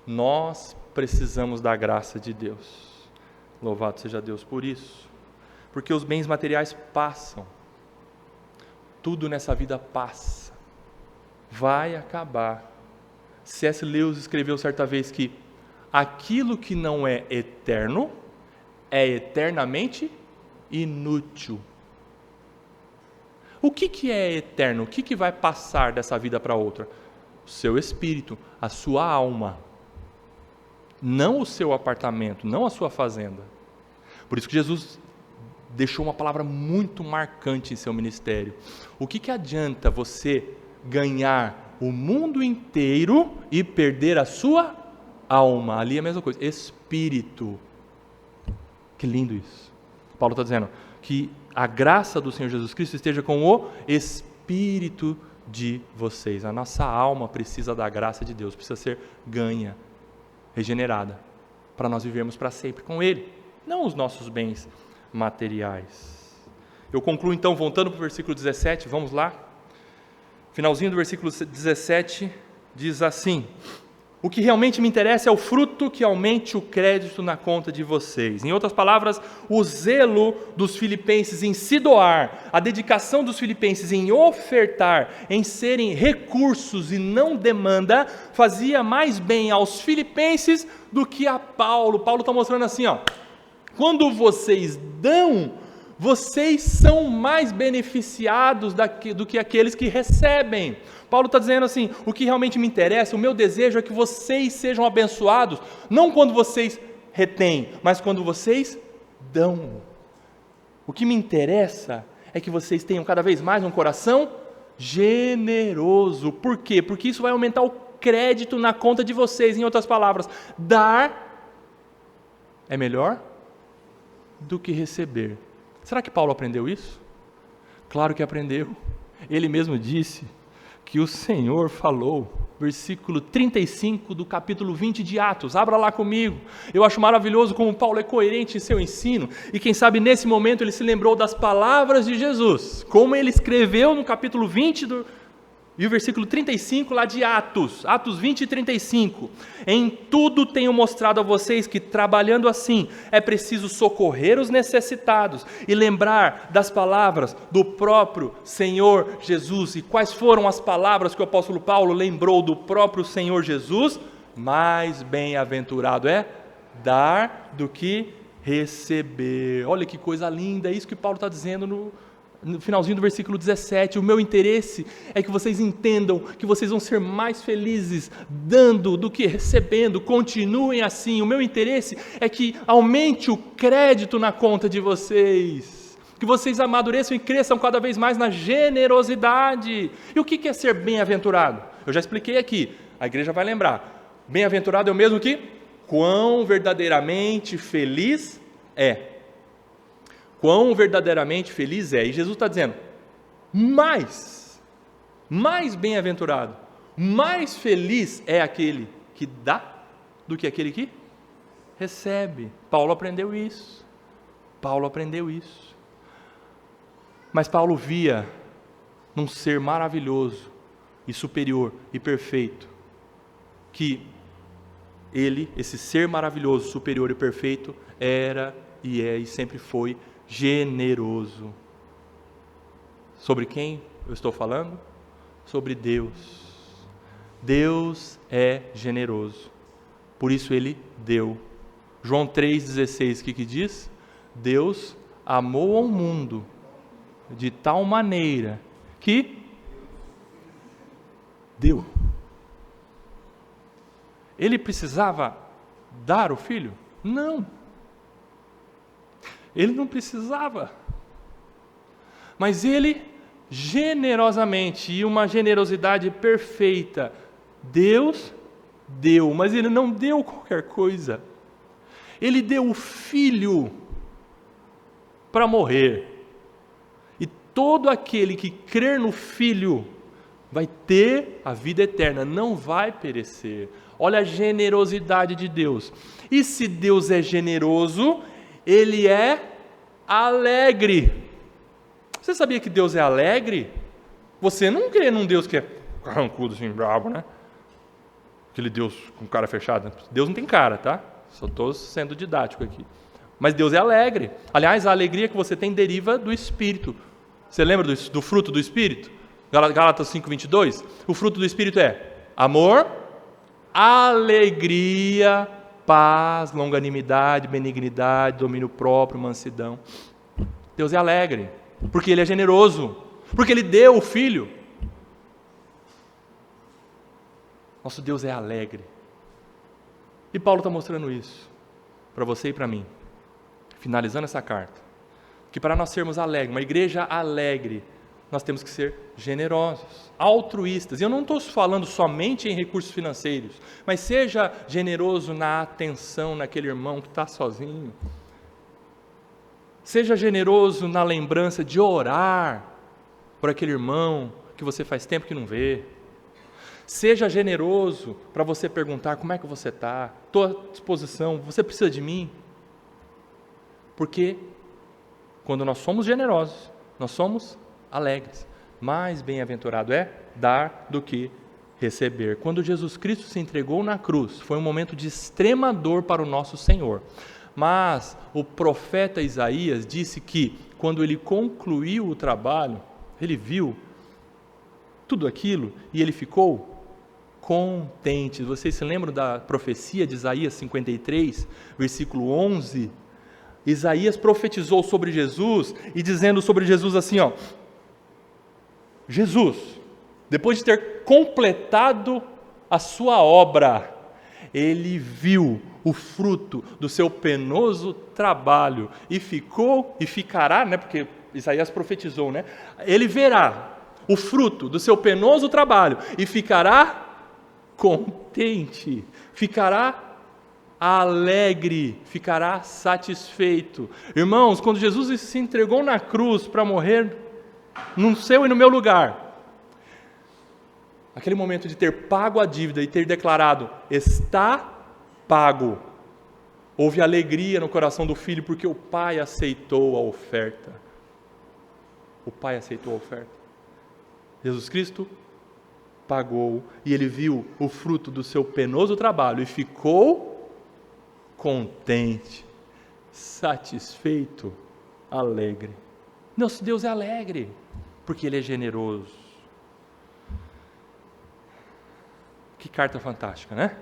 Speaker 1: Nós precisamos da graça de Deus. Louvado seja Deus por isso. Porque os bens materiais passam. Tudo nessa vida passa. Vai acabar. C.S. Lewis escreveu certa vez que aquilo que não é eterno é eternamente inútil. O que é eterno? O que vai passar dessa vida para outra? O seu espírito, a sua alma. Não o seu apartamento, não a sua fazenda. Por isso que Jesus deixou uma palavra muito marcante em seu ministério. O que adianta você ganhar o mundo inteiro e perder a sua alma? Ali é a mesma coisa, espírito. Que lindo isso. Paulo está dizendo que a graça do Senhor Jesus Cristo esteja com o espírito de vocês. A nossa alma precisa da graça de Deus, precisa ser ganha, regenerada, para nós vivermos para sempre com Ele, não os nossos bens materiais. Eu concluo então, voltando para o versículo 17, vamos lá. Finalzinho do versículo 17, diz assim: o que realmente me interessa é o fruto que aumente o crédito na conta de vocês. Em outras palavras, o zelo dos filipenses em se doar, a dedicação dos filipenses em ofertar, em serem recursos e não demanda, fazia mais bem aos filipenses do que a Paulo. Paulo está mostrando assim, quando vocês dão, vocês são mais beneficiados do que aqueles que recebem. Paulo está dizendo assim, o que realmente me interessa, o meu desejo é que vocês sejam abençoados, não quando vocês retêm, mas quando vocês dão. O que me interessa é que vocês tenham cada vez mais um coração generoso. Por quê? Porque isso vai aumentar o crédito na conta de vocês. Em outras palavras, dar é melhor do que receber. Será que Paulo aprendeu isso? Claro que aprendeu. Ele mesmo disse que o Senhor falou, versículo 35 do capítulo 20 de Atos, abra lá comigo. Eu acho maravilhoso como Paulo é coerente em seu ensino, e quem sabe nesse momento ele se lembrou das palavras de Jesus, como ele escreveu no capítulo 20 e o versículo 35 lá de Atos 20 e 35, em tudo tenho mostrado a vocês que trabalhando assim, é preciso socorrer os necessitados e lembrar das palavras do próprio Senhor Jesus. E quais foram as palavras que o apóstolo Paulo lembrou do próprio Senhor Jesus? Mais bem-aventurado é dar do que receber. Olha que coisa linda, é isso que Paulo está dizendo no finalzinho do versículo 17, o meu interesse é que vocês entendam que vocês vão ser mais felizes dando do que recebendo, continuem assim. O meu interesse é que aumente o crédito na conta de vocês, que vocês amadureçam e cresçam cada vez mais na generosidade. E o que é ser bem-aventurado? Eu já expliquei aqui, a igreja vai lembrar, bem-aventurado é o mesmo que quão verdadeiramente feliz é. Quão verdadeiramente feliz é. E Jesus está dizendo, mais bem-aventurado, mais feliz é aquele que dá do que aquele que recebe. Paulo aprendeu isso. Mas Paulo via num ser maravilhoso e superior e perfeito, que ele, esse ser maravilhoso, superior e perfeito, era e é e sempre foi generoso. Sobre quem eu estou falando? Sobre Deus. Deus é generoso, por isso Ele deu. João 3,16, o que diz? Deus amou ao mundo de tal maneira que deu. Ele precisava dar o Filho? Não. Ele não precisava, mas Ele generosamente, e uma generosidade perfeita, Deus deu, mas Ele não deu qualquer coisa, Ele deu o Filho para morrer, e todo aquele que crer no Filho vai ter a vida eterna, não vai perecer. Olha a generosidade de Deus. E se Deus é generoso, Ele é alegre. Você sabia que Deus é alegre? Você não crê num Deus que é carrancudo, assim, bravo, né? Aquele Deus com cara fechada. Deus não tem cara, tá? Só estou sendo didático aqui. Mas Deus é alegre. Aliás, a alegria que você tem deriva do Espírito. Você lembra do fruto do Espírito? Gálatas 5:22. O fruto do Espírito é amor, alegria, paz, longanimidade, benignidade, domínio próprio, mansidão. Deus é alegre, porque Ele é generoso, porque Ele deu o Filho. Nosso Deus é alegre. E Paulo está mostrando isso para você e para mim, finalizando essa carta, que para nós sermos alegres, uma igreja alegre, nós temos que ser generosos, altruístas. E eu não estou falando somente em recursos financeiros, mas seja generoso na atenção naquele irmão que está sozinho. Seja generoso na lembrança de orar por aquele irmão que você faz tempo que não vê. Seja generoso para você perguntar como é que você está, estou à disposição, você precisa de mim? Porque quando nós somos generosos, nós somos alegres. Mais bem-aventurado é dar do que receber. Quando Jesus Cristo se entregou na cruz, foi um momento de extrema dor para o nosso Senhor. Mas o profeta Isaías disse que, quando ele concluiu o trabalho, ele viu tudo aquilo e ele ficou contente. Vocês se lembram da profecia de Isaías 53, versículo 11? Isaías profetizou sobre Jesus e dizendo sobre Jesus assim, ó: Jesus, depois de ter completado a sua obra, ele viu o fruto do seu penoso trabalho e ficou, e ficará, né, porque Isaías profetizou, né? Ele verá o fruto do seu penoso trabalho e ficará contente, ficará alegre, ficará satisfeito. Irmãos, quando Jesus se entregou na cruz para morrer no seu e no meu lugar, aquele momento de ter pago a dívida e ter declarado, está pago, houve alegria no coração do filho, porque o pai aceitou a oferta. O pai aceitou a oferta. Jesus Cristo pagou e ele viu o fruto do seu penoso trabalho e ficou contente, satisfeito, alegre. Nosso Deus é alegre, porque Ele é generoso. Que carta fantástica, né?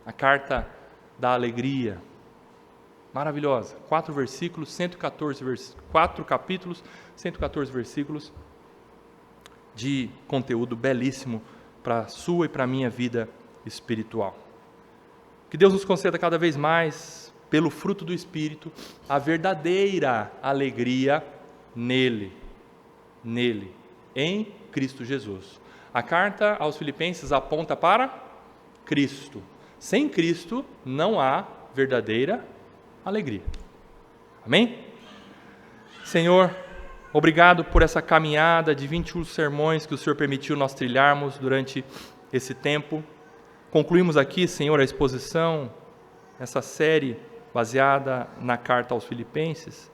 Speaker 1: A carta da alegria. Maravilhosa. 4 capítulos, 114 versículos de conteúdo belíssimo para a sua e para a minha vida espiritual. Que Deus nos conceda cada vez mais, pelo fruto do Espírito, a verdadeira alegria nele, em Cristo Jesus. A carta aos Filipenses aponta para Cristo. Sem Cristo não há verdadeira alegria. Amém? Senhor, obrigado por essa caminhada de 21 sermões que o Senhor permitiu nós trilharmos durante esse tempo. Concluímos aqui, Senhor, a exposição, essa série baseada na carta aos Filipenses.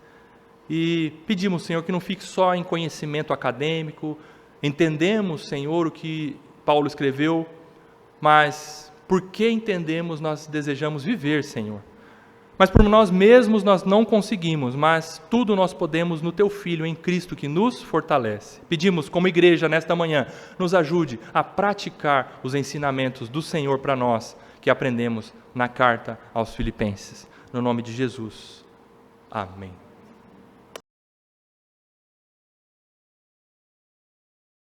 Speaker 1: E pedimos, Senhor, que não fique só em conhecimento acadêmico. Entendemos, Senhor, o que Paulo escreveu, mas porque entendemos, nós desejamos viver, Senhor. Mas por nós mesmos nós não conseguimos, mas tudo nós podemos no Teu Filho, em Cristo, que nos fortalece. Pedimos, como igreja, nesta manhã, nos ajude a praticar os ensinamentos do Senhor para nós, que aprendemos na carta aos Filipenses. No nome de Jesus. Amém.